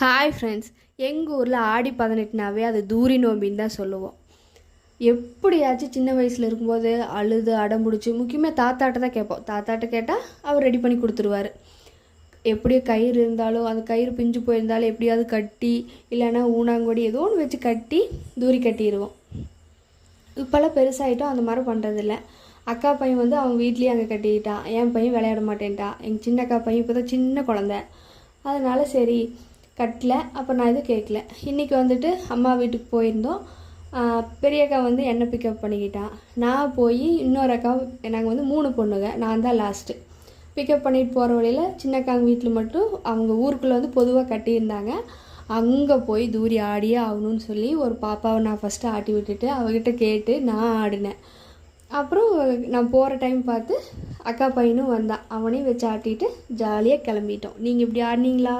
Hi friends, எங்கள் ஊரில் ஆடி 18நாவே அது தூரி நோம்பின்னு தான் சொல்லுவோம். எப்படியாச்சும் சின்ன வயசில் இருக்கும்போது அழுது அடம்பிடிச்சி முக்கியமாக தாத்தாட்ட தான் கேட்போம். தாத்தாட்ட கேட்டால் அவர் ரெடி பண்ணி கொடுத்துருவார். எப்படியோ கயிறு இருந்தாலும் அந்த கயிறு பிஞ்சு போயிருந்தாலும் எப்படியாவது கட்டி இல்லைன்னா ஊனாங்கொடி ஏதோ ஒன்று வச்சு கட்டி தூரி கட்டிடுவோம். இப்போல்லாம் பெருசாகிட்டோம், அந்த மாதிரி பண்ணுறதில்ல. அக்கா பையன் வந்து அவன் வீட்லேயே அங்கே கட்டிக்கிட்டான். என் பையன் விளையாட மாட்டேன்ட்டான். எங்கள் சின்ன அக்கா பையன் இப்போ தான் சின்ன குழந்த, அதனால் சரி கட்டல. அப்போ நான் எதுவும் கேட்கல. இன்றைக்கி வந்துட்டு அம்மா வீட்டுக்கு போயிருந்தோம். பெரிய அக்கா வந்து என்னை பிக்கப் பண்ணிக்கிட்டான். நான் போய் இன்னொரு அக்கா, நாங்கள் வந்து 3 பொண்ணுங்க, நான் தான் லாஸ்ட்டு. பிக்கப் பண்ணிட்டு போகிற வழியில் சின்னக்காங்க வீட்டில் மட்டும் அவங்க ஊருக்குள்ளே வந்து பொதுவாக கட்டியிருந்தாங்க. அங்கே போய் தூரி ஆடியே ஆகணும்னு சொல்லி ஒரு பாப்பாவை நான் ஃபஸ்ட்டு ஆட்டி விட்டுட்டு அவகிட்ட கேட்டு நான் ஆடினேன். அப்புறம் நான் போகிற டைம் பார்த்து அக்கா பையனும் வந்தான். அவனையும் வச்சு ஆட்டிட்டு ஜாலியாக கிளம்பிட்டோம். நீங்கள் இப்படி ஆடினீங்களா?